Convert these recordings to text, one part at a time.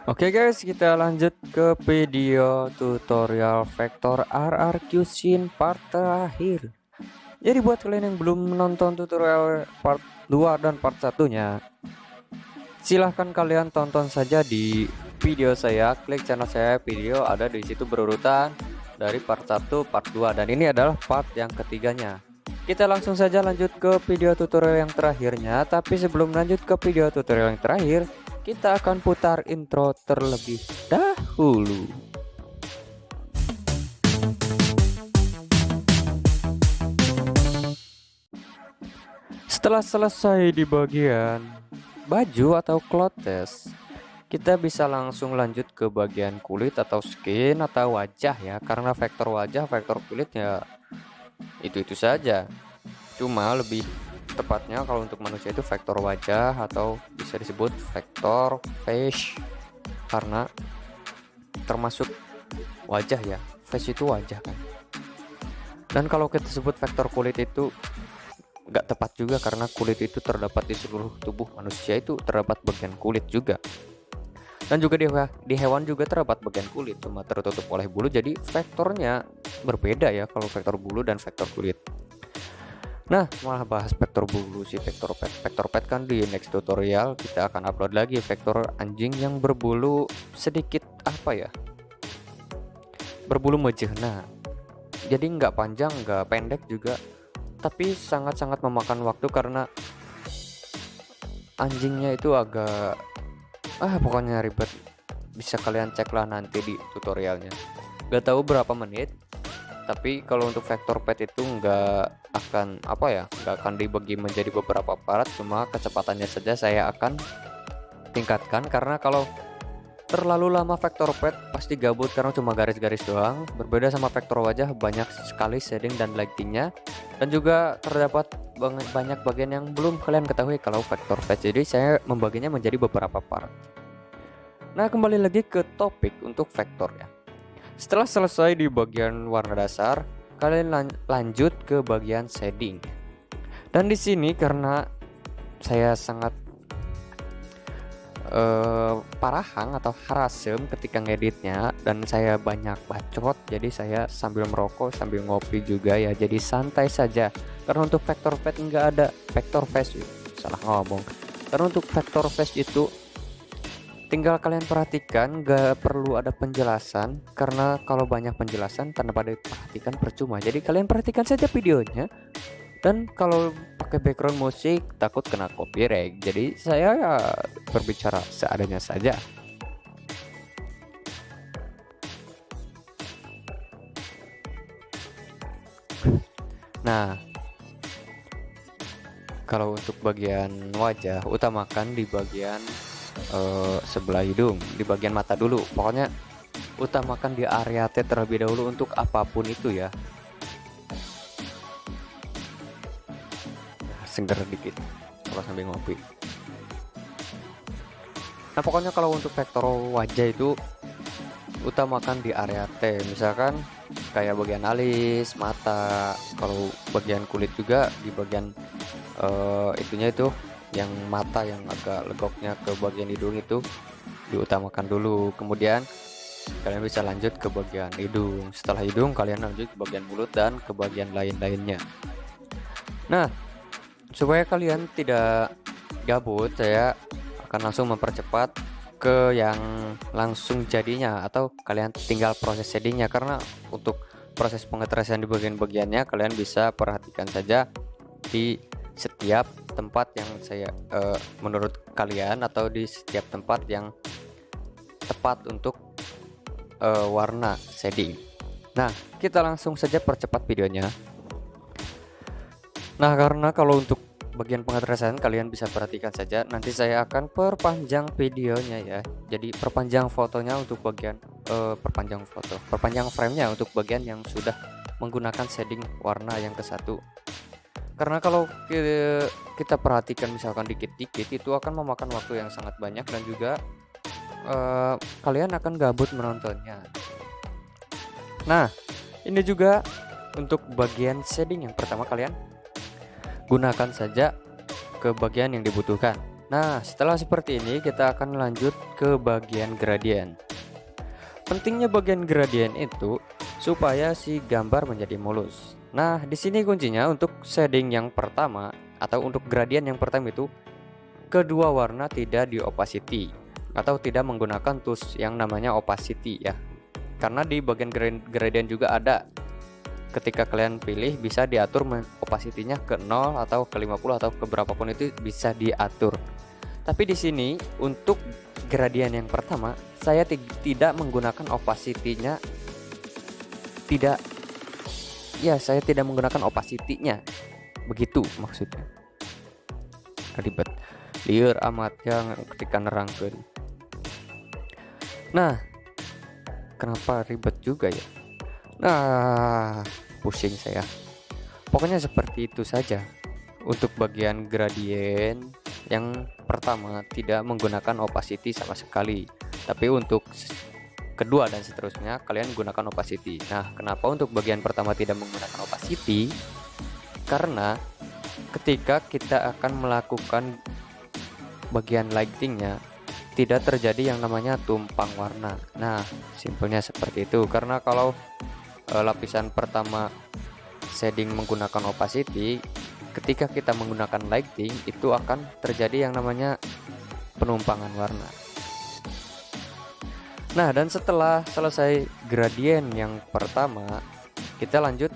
Oke guys, kita lanjut ke video tutorial vektor RRQ scene part terakhir. Jadi buat kalian yang belum menonton tutorial part 2 dan part satunya, silahkan kalian tonton saja di video saya. Klik channel saya, video ada di situ berurutan dari part 1, part 2, dan ini adalah part yang ketiganya. Kita langsung saja lanjut ke video tutorial yang terakhirnya. Tapi sebelum lanjut ke video tutorial yang terakhir, kita akan putar intro terlebih dahulu. Setelah selesai di bagian baju atau clothes, kita bisa langsung lanjut ke bagian kulit atau skin atau wajah ya, karena vektor wajah, vektor kulit ya itu saja. Cuma lebih tepatnya kalau untuk manusia itu vektor wajah atau bisa disebut vektor face, karena termasuk wajah ya, face itu wajah kan. Dan kalau kita sebut vektor kulit itu nggak tepat juga, karena kulit itu terdapat di seluruh tubuh manusia, itu terdapat bagian kulit juga. Dan juga di hewan juga terdapat bagian kulit, cuma tertutup oleh bulu, jadi vektornya berbeda ya kalau vektor bulu dan vektor kulit. Nah, malah bahas vektor bulu sih, vektor pet. Vektor pet kan di next tutorial kita akan upload lagi vektor anjing yang berbulu sedikit apa ya? Berbulu mejena. Jadi nggak panjang, nggak pendek juga, tapi sangat-sangat memakan waktu karena anjingnya itu agak pokoknya ribet. Bisa kalian cek lah nanti di tutorialnya. Gak tahu berapa menit, tapi kalau untuk vektor pet itu nggak akan nggak akan dibagi menjadi beberapa part, cuma kecepatannya saja saya akan tingkatkan, karena kalau terlalu lama vektor pet pasti gabut karena cuma garis-garis doang. Berbeda sama vektor wajah, banyak sekali shading dan lightingnya, dan juga terdapat banyak bagian yang belum kalian ketahui kalau vektor pet, jadi saya membaginya menjadi beberapa part. Nah, kembali lagi ke topik untuk vektor ya. Setelah selesai di bagian warna dasar, kalian lanjut ke bagian shading. Dan di sini karena saya sangat parahang atau harasem ketika ngeditnya, dan saya banyak bacot, jadi saya sambil merokok sambil ngopi juga ya, jadi santai saja. Karena untuk vektor pet nggak ada vektor face, salah ngomong. Karena untuk vektor face itu tinggal kalian perhatikan, gak perlu ada penjelasan, karena kalau banyak penjelasan tanpa diperhatikan percuma. Jadi kalian perhatikan saja videonya, dan kalau pakai background musik takut kena copyright, jadi saya ya berbicara seadanya saja. Nah, kalau untuk bagian wajah, utamakan di bagian sebelah hidung, di bagian mata dulu. Pokoknya utamakan di area T terlebih dahulu untuk apapun itu ya. Seger dikit kalau sambil ngopi. Nah, pokoknya kalau untuk vektor wajah itu utamakan di area T, misalkan kayak bagian alis, mata. Kalau bagian kulit juga di bagian itunya itu, yang mata yang agak legoknya ke bagian hidung itu diutamakan dulu. Kemudian kalian bisa lanjut ke bagian hidung. Setelah hidung kalian lanjut ke bagian mulut dan ke bagian lain-lainnya. Nah, supaya kalian tidak gabut, saya akan langsung mempercepat ke yang langsung jadinya, atau kalian tinggal proses shadingnya. Karena untuk proses pengetrasan di bagian-bagiannya kalian bisa perhatikan saja di setiap tempat yang saya menurut kalian, atau di setiap tempat yang tepat untuk warna shading. Nah, kita langsung saja percepat videonya. Nah, karena kalau untuk bagian pengetrasan kalian bisa perhatikan saja, nanti saya akan perpanjang videonya ya. Jadi perpanjang fotonya untuk bagian perpanjang framenya untuk bagian yang sudah menggunakan shading warna yang ke satu. Karena kalau kita perhatikan misalkan dikit-dikit, itu akan memakan waktu yang sangat banyak, dan juga kalian akan gabut menontonnya. Nah, ini juga untuk bagian shading. Yang pertama, kalian gunakan saja ke bagian yang dibutuhkan. Nah, setelah seperti ini kita akan lanjut ke bagian gradien. Pentingnya bagian gradien itu supaya si gambar menjadi mulus. Nah, di sini kuncinya untuk shading yang pertama atau untuk gradien yang pertama itu kedua warna tidak di opacity atau tidak menggunakan tools yang namanya opacity ya. Karena di bagian gradien juga ada, ketika kalian pilih bisa diatur opacity-nya ke 0 atau ke 50 atau ke berapapun itu bisa diatur. Tapi di sini untuk gradien yang pertama saya tidak menggunakan opacity-nya, tidak ya, saya tidak menggunakan opacity-nya. Begitu maksudnya. Ribet. Liar amat yang ketika nerangkeun. Nah, kenapa ribet juga ya? Nah, pusing saya. Pokoknya seperti itu saja. Untuk bagian gradien yang pertama tidak menggunakan opacity sama sekali. Tapi untuk kedua dan seterusnya kalian gunakan opacity. Nah, kenapa untuk bagian pertama tidak menggunakan opacity? Karena ketika kita akan melakukan bagian lightingnya tidak terjadi yang namanya tumpang warna. Nah, simpelnya seperti itu. Karena kalau lapisan pertama shading menggunakan opacity, ketika kita menggunakan lighting itu akan terjadi yang namanya penumpangan warna. Nah, dan setelah selesai gradien yang pertama, kita lanjut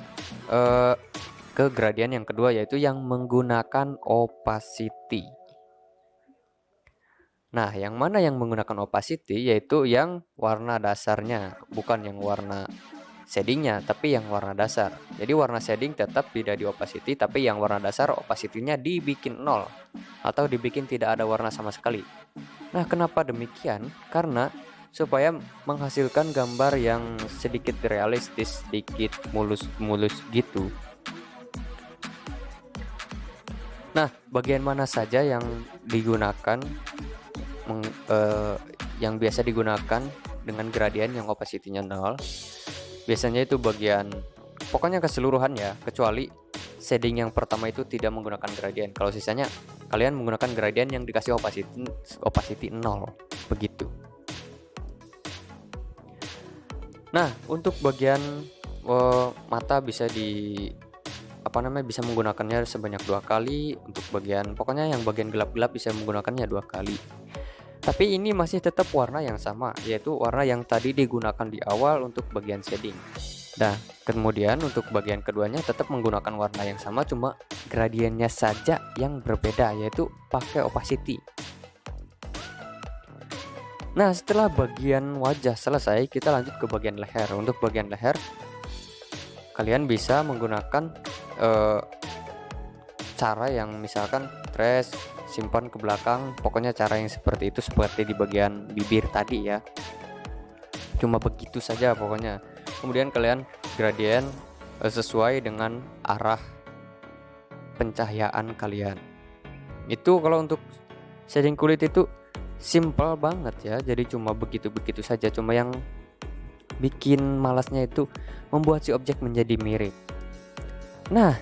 ke gradien yang kedua, yaitu yang menggunakan opacity. Nah, yang mana yang menggunakan opacity? Yaitu yang warna dasarnya, bukan yang warna shadingnya, tapi yang warna dasar. Jadi warna shading tetap tidak di opacity, tapi yang warna dasar opacity-nya dibikin 0 atau dibikin tidak ada warna sama sekali. Nah, kenapa demikian? Karena supaya menghasilkan gambar yang sedikit realistis, sedikit mulus-mulus gitu. Nah, bagian mana saja yang digunakan yang biasa digunakan dengan gradien yang opacity-nya 0? Biasanya itu bagian, pokoknya keseluruhan ya, kecuali shading yang pertama itu tidak menggunakan gradien. Kalau sisanya kalian menggunakan gradien yang dikasih opacity 0 begitu. Nah, untuk bagian mata bisa bisa menggunakannya sebanyak 2 kali. Untuk bagian, pokoknya yang bagian gelap-gelap bisa menggunakannya 2 kali. Tapi ini masih tetap warna yang sama, yaitu warna yang tadi digunakan di awal untuk bagian shading. Nah, kemudian untuk bagian keduanya tetap menggunakan warna yang sama, cuma gradiennya saja yang berbeda, yaitu pakai opacity. Nah, setelah bagian wajah selesai, kita lanjut ke bagian leher. Untuk bagian leher, kalian bisa menggunakan cara yang misalkan trace, simpan ke belakang, pokoknya cara yang seperti itu, seperti di bagian bibir tadi ya. Cuma begitu saja pokoknya. Kemudian kalian gradien sesuai dengan arah pencahayaan kalian. Itu kalau untuk shading kulit itu simple banget ya. Jadi cuma begitu-begitu saja. Cuma yang bikin malasnya itu membuat si objek menjadi mirip. Nah,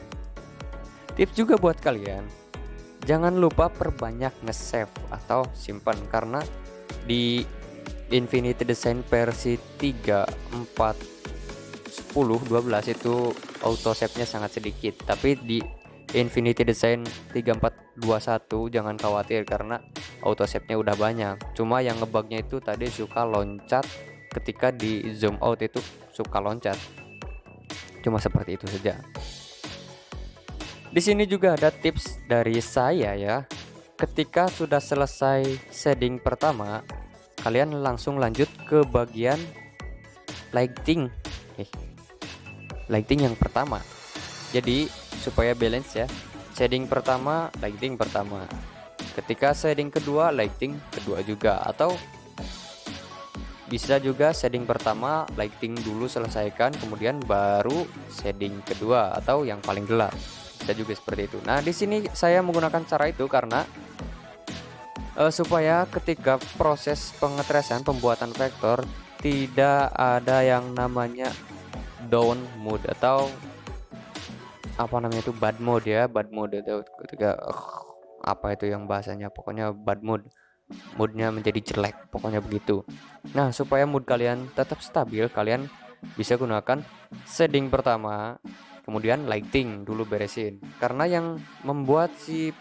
tips juga buat kalian, jangan lupa perbanyak nge-save atau simpan, karena di Infinity Design versi 3, 4, 10, 12 itu auto save-nya sangat sedikit. Tapi di Infinity Design 3, 4, 21 jangan khawatir karena auto save-nya udah banyak. Cuma yang ngebugnya itu tadi suka loncat, ketika di zoom out itu suka loncat. Cuma seperti itu saja. Di sini juga ada tips dari saya ya. Ketika sudah selesai shading pertama, kalian langsung lanjut ke bagian lighting. Lighting yang pertama. Jadi supaya balance ya. Shading pertama, lighting pertama. Ketika shading kedua, lighting kedua juga. Atau bisa juga shading pertama, lighting dulu selesaikan, kemudian baru shading kedua atau yang paling gelap. Bisa juga seperti itu. Nah, di sini saya menggunakan cara itu karena supaya ketika proses pengetresan pembuatan vektor tidak ada yang namanya down mode atau apa namanya itu bad mode ya. Bad mode itu ketika apa itu yang bahasanya, pokoknya bad moodnya menjadi jelek, pokoknya begitu. Nah, supaya mood kalian tetap stabil, kalian bisa gunakan shading pertama, kemudian lighting dulu beresin. Karena yang membuat si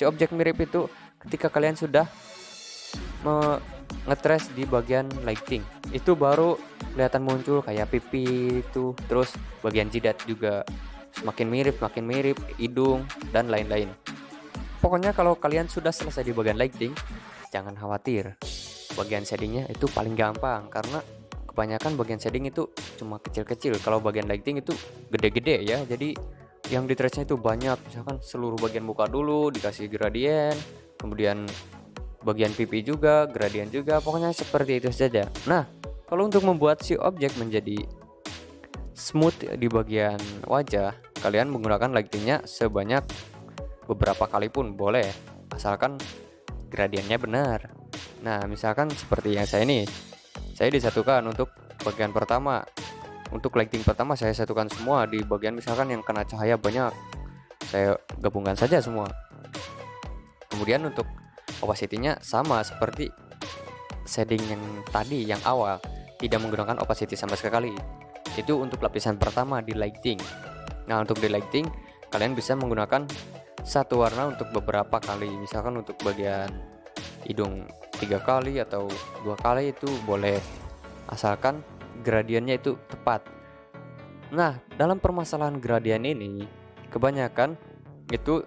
objek mirip itu ketika kalian sudah ngetres di bagian lighting, itu baru kelihatan muncul kayak pipi itu, terus bagian jidat juga semakin mirip, hidung dan lain-lain. Pokoknya kalau kalian sudah selesai di bagian lighting, jangan khawatir. Bagian shadingnya itu paling gampang karena kebanyakan bagian shading itu cuma kecil-kecil. Kalau bagian lighting itu gede-gede ya. Jadi yang di trace-nya itu banyak. Misalkan seluruh bagian muka dulu dikasih gradien, kemudian bagian pipi juga, gradien juga. Pokoknya seperti itu saja. Nah, kalau untuk membuat si objek menjadi smooth di bagian wajah, kalian menggunakan lightingnya sebanyak beberapa kali pun boleh, asalkan gradiennya benar. Nah, misalkan seperti yang saya disatukan untuk bagian pertama. Untuk lighting pertama saya satukan semua di bagian misalkan yang kena cahaya banyak, saya gabungkan saja semua. Kemudian untuk opacity-nya sama seperti shading yang tadi, yang awal, tidak menggunakan opacity sama sekali. Itu untuk lapisan pertama di lighting. Nah, untuk di lighting kalian bisa menggunakan satu warna untuk beberapa kali. Misalkan untuk bagian hidung 3 kali atau 2 kali itu boleh, asalkan gradiennya itu tepat. Nah, dalam permasalahan gradien ini kebanyakan itu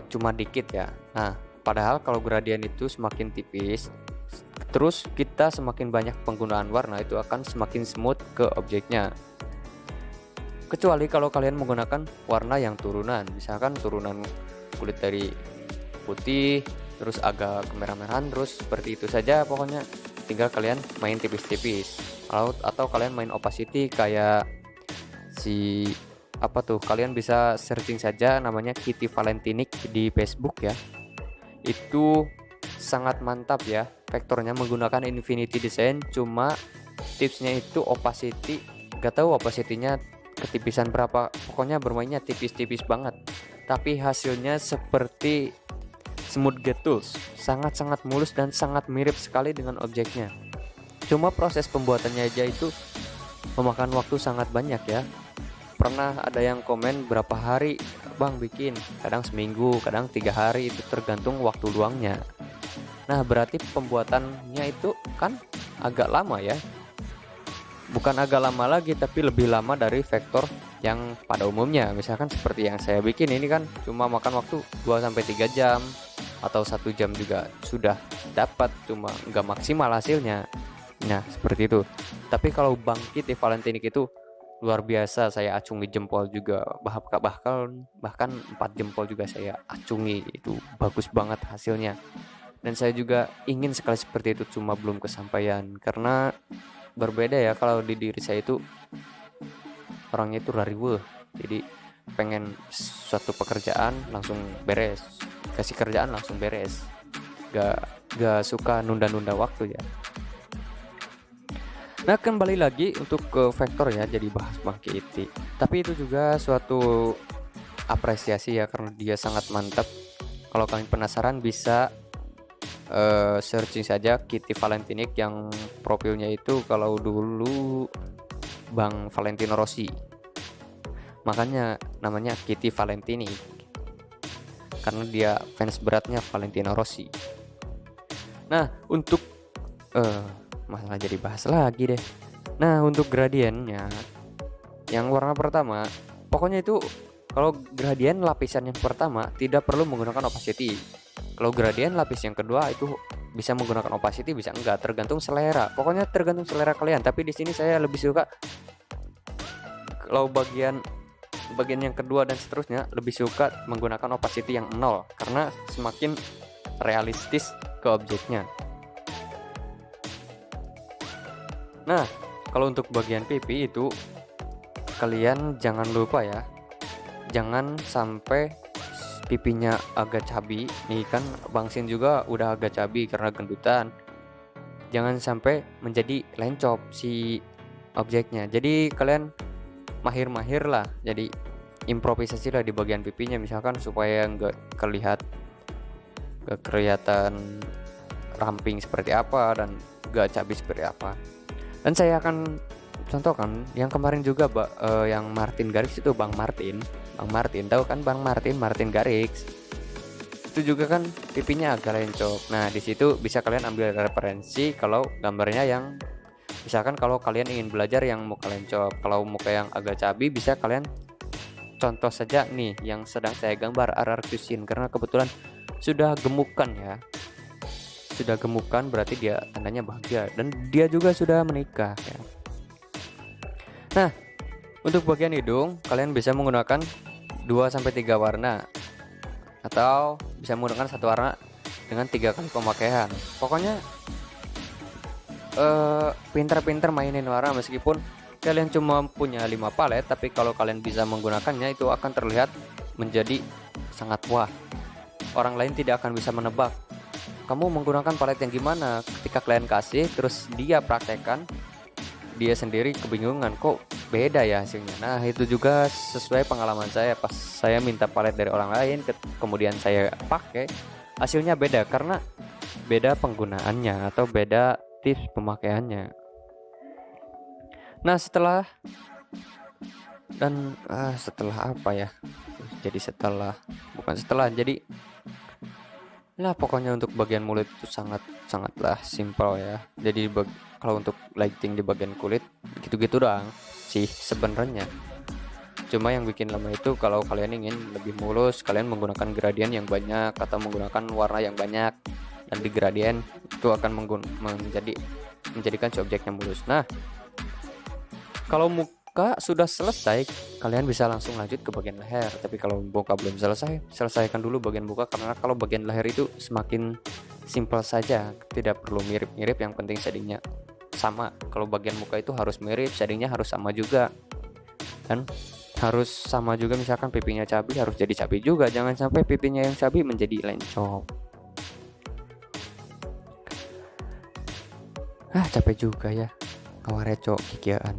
cuma dikit ya. Nah, padahal kalau gradien itu semakin tipis, terus kita semakin banyak penggunaan warna, itu akan semakin smooth ke objeknya. Kecuali kalau kalian menggunakan warna yang turunan, misalkan turunan kulit dari putih terus agak kemerah-merahan, terus seperti itu saja. Pokoknya tinggal kalian main tipis-tipis, atau kalian main opacity kayak si apa tuh, kalian bisa searching saja namanya Kitty Valentinic di Facebook ya. Itu sangat mantap ya, vektornya menggunakan Infinity Design. Cuma tipsnya itu opacity, gak tahu opacity-nya ketipisan berapa, pokoknya bermainnya tipis-tipis banget, tapi hasilnya seperti smooth get tools, sangat-sangat mulus dan sangat mirip sekali dengan objeknya. Cuma proses pembuatannya aja itu memakan waktu sangat banyak ya. Pernah ada yang komen berapa hari bang bikin, kadang seminggu, kadang 3 hari, itu tergantung waktu luangnya. Nah, berarti pembuatannya itu kan agak lama ya. Bukan agak lama lagi, tapi lebih lama dari vektor yang pada umumnya. Misalkan seperti yang saya bikin ini kan cuma makan waktu 2-3 jam atau 1 jam juga sudah dapat, cuma nggak maksimal hasilnya. Nah, seperti itu. Tapi kalau bangkit di Valentinic itu luar biasa, saya acungi jempol juga, bahkan 4 jempol juga saya acungi, itu bagus banget hasilnya. Dan saya juga ingin sekali seperti itu, cuma belum kesampaian karena berbeda ya. Kalau di diri saya itu orangnya itu rariweh, jadi pengen suatu pekerjaan langsung beres, kasih kerjaan langsung beres, gak suka nunda-nunda waktu ya. Nah, kembali lagi untuk ke vektor ya, jadi bahas Bang Kitty, tapi itu juga suatu apresiasi ya karena dia sangat mantap. Kalau kalian penasaran bisa searching saja Kitty Valentinic, yang profilnya itu kalau dulu Bang Valentino Rossi, makanya namanya Kitty Valentinic karena dia fans beratnya Valentino Rossi. Nah, untuk masalah jadi bahas lagi deh. Nah, untuk gradiennya yang warna pertama, pokoknya itu kalau gradien lapisan yang pertama tidak perlu menggunakan opacity. Kalau gradien lapis yang kedua itu bisa menggunakan opacity, bisa enggak, tergantung selera. Pokoknya tergantung selera kalian. Tapi di sini saya lebih suka kalau bagian yang kedua dan seterusnya lebih suka menggunakan opacity yang 0 karena semakin realistis ke objeknya. Nah, kalau untuk bagian pipi itu kalian jangan lupa ya, jangan sampai pipinya agak cabi. Nih kan Bang Sin juga udah agak cabi karena gendutan. Jangan sampai menjadi lencop si objeknya. Jadi kalian mahir-mahir lah. Jadi improvisasi lah di bagian pipinya, misalkan supaya nggak kelihatan ramping seperti apa dan nggak cabi seperti apa. Dan saya akan contohkan yang kemarin juga yang Martin Garrix itu, Bang Martin tahu kan, Martin Garrix itu juga kan pipinya agak lencok. Nah di situ bisa kalian ambil referensi kalau gambarnya yang misalkan kalau kalian ingin belajar yang muka lencok, kalau muka yang agak cabi bisa kalian contoh saja nih yang sedang saya gambar, RR Cuisine, karena kebetulan sudah gemukan ya. Sudah gemukan berarti dia tandanya bahagia, dan dia juga sudah menikah ya. Nah, untuk bagian hidung kalian bisa menggunakan 2-3 warna atau bisa menggunakan satu warna dengan 3 kali pemakaian. Pokoknya pintar-pintar mainin warna, meskipun kalian cuma punya 5 palet, tapi kalau kalian bisa menggunakannya itu akan terlihat menjadi sangat wah. Orang lain tidak akan bisa menebak kamu menggunakan palet yang gimana. Ketika kalian kasih terus dia praktekkan, dia sendiri kebingungan kok beda ya hasilnya. Nah itu juga sesuai pengalaman saya pas saya minta palet dari orang lain, kemudian saya pakai, hasilnya beda karena beda penggunaannya atau beda tips pemakaiannya. Nah setelah apa ya, jadi pokoknya untuk bagian mulut itu sangatlah simpel ya. Jadi kalau untuk lighting di bagian kulit gitu-gitu doang sih sebenarnya. Cuma yang bikin lama itu kalau kalian ingin lebih mulus, kalian menggunakan gradien yang banyak atau menggunakan warna yang banyak, dan di gradien itu akan menjadikan si objeknya mulus. Nah kalau muka sudah selesai, kalian bisa langsung lanjut ke bagian leher. Tapi kalau muka belum selesaikan dulu bagian muka, karena kalau bagian leher itu semakin simpel saja, tidak perlu mirip-mirip, yang penting shadingnya sama. Kalau bagian muka itu harus mirip, shadingnya harus sama juga, dan harus sama juga. Misalkan pipinya cabi, harus jadi cabi juga, jangan sampai pipinya yang cabi menjadi lencok. Capek juga ya ngawarecok kikiaan.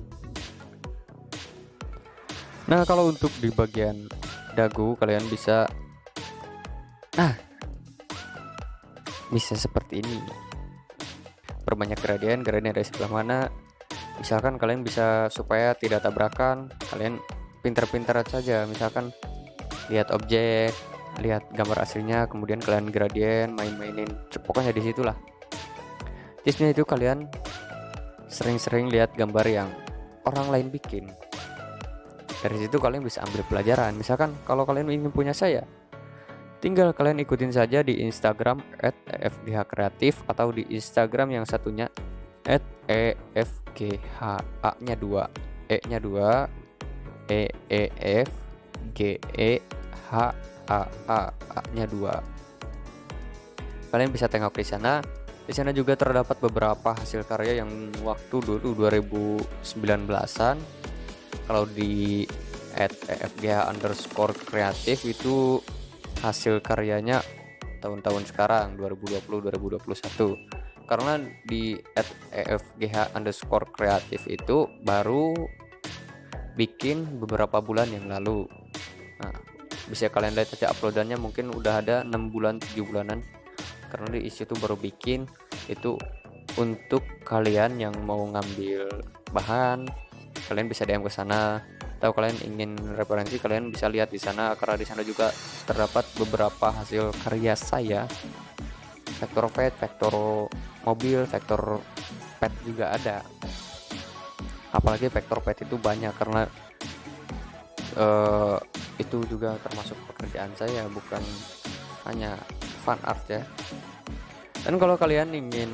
Nah kalau untuk di bagian dagu kalian bisa seperti ini, perbanyak gradien dari sebelah mana. Misalkan kalian bisa supaya tidak tabrakan, kalian pintar-pintar saja, misalkan lihat objek, lihat gambar aslinya, kemudian kalian gradien, main-mainin, pokoknya disitulah tipsnya. Itu kalian sering-sering lihat gambar yang orang lain bikin, dari situ kalian bisa ambil pelajaran. Misalkan kalau kalian ingin punya saya, tinggal kalian ikutin saja di Instagram @efghkreatif atau di Instagram yang satunya @efgha-nya 2 e-nya 2 EEFGEHAA-nya 2. Kalian bisa tengok di sana. Di sana juga terdapat beberapa hasil karya yang waktu dulu 2019-an. Kalau di @efgh_kreatif itu hasil karyanya tahun-tahun sekarang 2020-2021. Karena di @efgh_kreatif itu baru bikin beberapa bulan yang lalu. Nah, bisa kalian lihat aja uploadannya, mungkin udah ada 6 bulan 7 bulanan. Karena di situ baru bikin. Itu untuk kalian yang mau ngambil bahan, kalian bisa DM ke sana. Atau kalian ingin referensi, kalian bisa lihat di sana, karena di sana juga terdapat beberapa hasil karya saya. Vektor pet, vektor mobil, vektor pet juga ada. Apalagi vektor pet itu banyak, karena itu juga termasuk pekerjaan saya, bukan hanya fan art ya. Dan kalau kalian ingin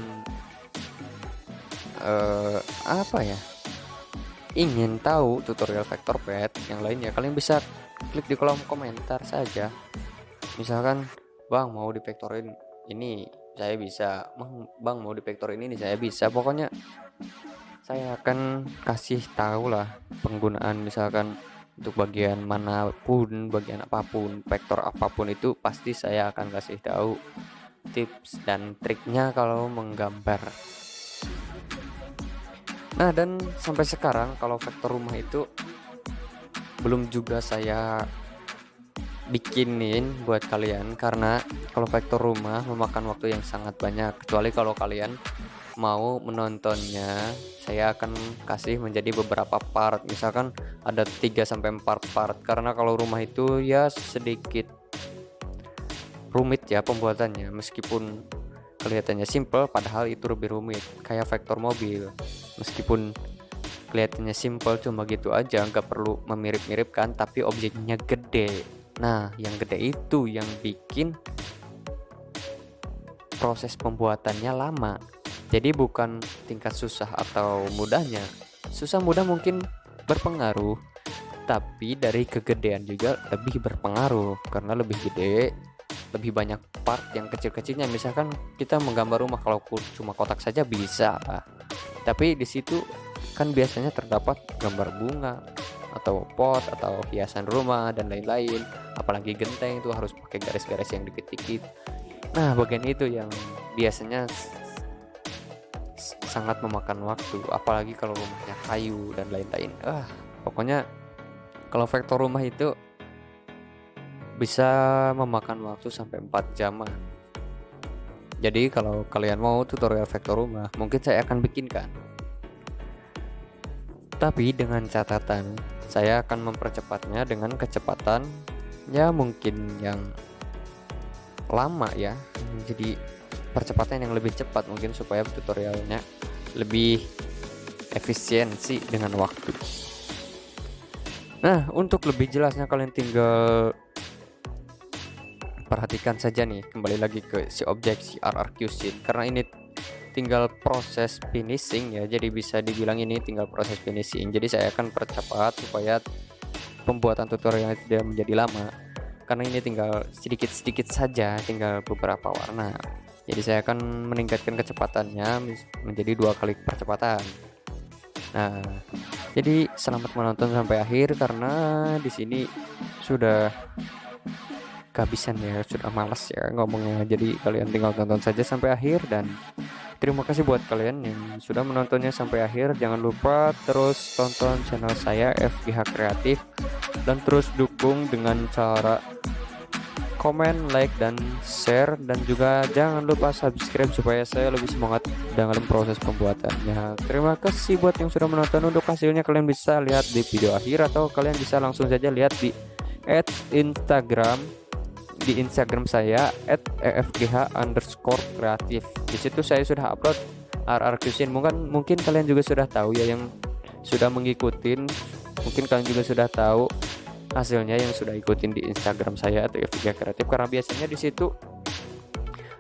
ingin tahu tutorial vektor pet yang lainnya, kalian bisa klik di kolom komentar saja. Misalkan bang mau divektorin ini, saya bisa. Bang mau divektorin ini, saya bisa. Pokoknya saya akan kasih tahu lah penggunaan, misalkan untuk bagian manapun, bagian apapun, vektor apapun itu pasti saya akan kasih tahu tips dan triknya kalau menggambar. Nah dan sampai sekarang kalau vektor rumah itu belum juga saya bikinin buat kalian, karena kalau vektor rumah memakan waktu yang sangat banyak, kecuali kalau kalian mau menontonnya. Saya akan kasih menjadi beberapa part, misalkan ada 3 sampai 4 part, karena kalau rumah itu ya sedikit rumit ya pembuatannya, meskipun kelihatannya simple padahal itu lebih rumit. Kayak vektor mobil, meskipun kelihatannya simple cuma gitu aja, nggak perlu memirip-miripkan, tapi objeknya gede. Nah, yang gede itu yang bikin proses pembuatannya lama. Jadi bukan tingkat susah atau mudahnya. Susah mudah mungkin berpengaruh, tapi dari kegedean juga lebih berpengaruh, karena lebih gede, lebih banyak part yang kecil-kecilnya. Misalkan kita menggambar rumah, kalau cuma kotak saja bisa, tapi di situ kan biasanya terdapat gambar bunga atau pot atau hiasan rumah dan lain-lain, apalagi genteng itu harus pakai garis-garis yang dikit-dikit. Nah, bagian itu yang biasanya sangat memakan waktu, apalagi kalau rumahnya kayu dan lain-lain. Pokoknya kalau vektor rumah itu bisa memakan waktu sampai 4 jam. Jadi kalau kalian mau tutorial vektor rumah, mungkin saya akan bikinkan. Tapi dengan catatan, saya akan mempercepatnya dengan kecepatan ya mungkin yang lama ya. Jadi percepatan yang lebih cepat mungkin, supaya tutorialnya lebih efisiensi dengan waktu. Nah, untuk lebih jelasnya kalian tinggal perhatikan saja nih, kembali lagi ke si objek si RRQ Scene, karena ini tinggal proses finishing ya, jadi bisa dibilang ini tinggal proses finishing. Jadi saya akan percepat supaya pembuatan tutorialnya tidak menjadi lama, karena ini tinggal sedikit-sedikit saja, tinggal beberapa warna. Jadi saya akan meningkatkan kecepatannya menjadi 2 kali percepatan. Nah, jadi selamat menonton sampai akhir, karena di sini sudah kehabisan ya, sudah malas ya ngomongnya. Jadi kalian tinggal tonton saja sampai akhir, dan terima kasih buat kalian yang sudah menontonnya sampai akhir. Jangan lupa terus tonton channel saya FGH Kreatif, dan terus dukung dengan cara komen, like, dan share, dan juga jangan lupa subscribe supaya saya lebih semangat dalam proses pembuatannya. Terima kasih buat yang sudah menonton. Untuk hasilnya kalian bisa lihat di video akhir, atau kalian bisa langsung saja lihat di Instagram saya @efgh_kreatif. Di situ saya sudah upload RRQ Scene. Mungkin kalian juga sudah tahu ya, yang sudah mengikutin, mungkin kalian juga sudah tahu hasilnya yang sudah ikutin di Instagram saya atau FGH Kreatif, karena biasanya di situ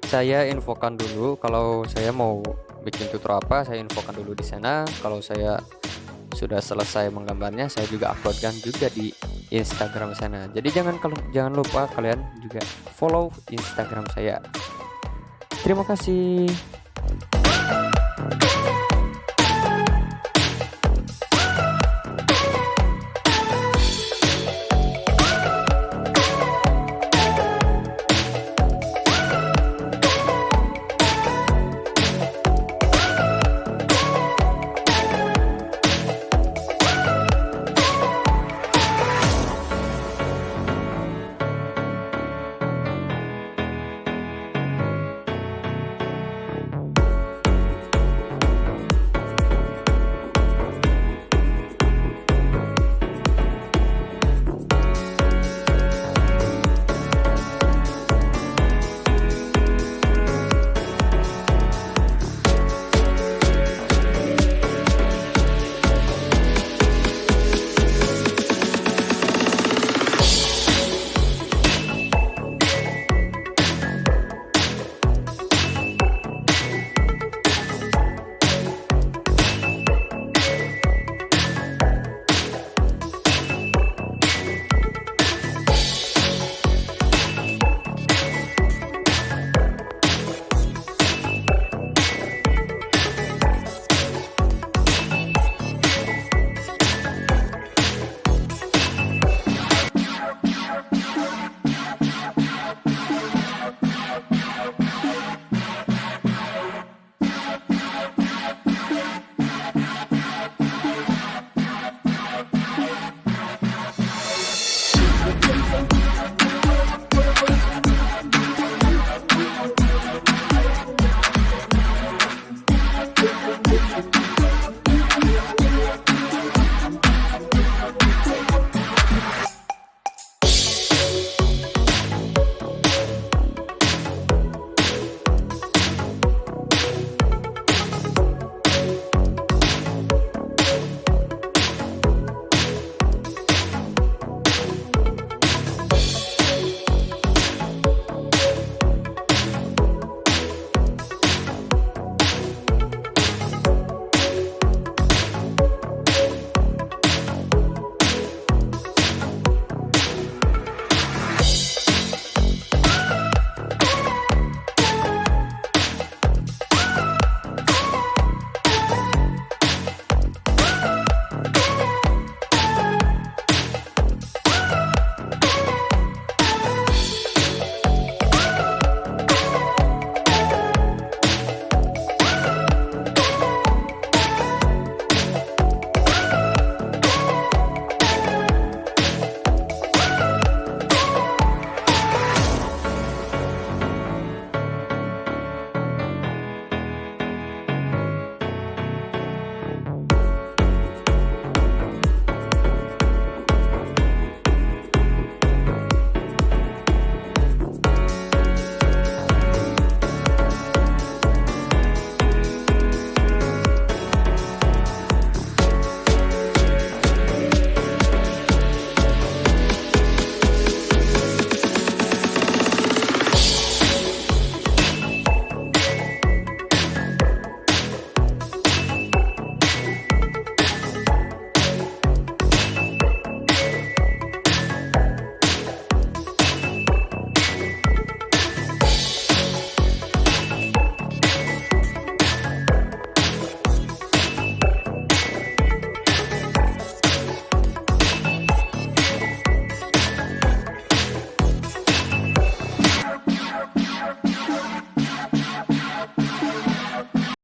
saya infokan dulu kalau saya mau bikin tutorial apa, saya infokan dulu di sana. Kalau saya sudah selesai menggambarnya, saya juga uploadkan juga di Instagram sana. Jadi jangan lupa kalian juga follow Instagram saya. Terima kasih.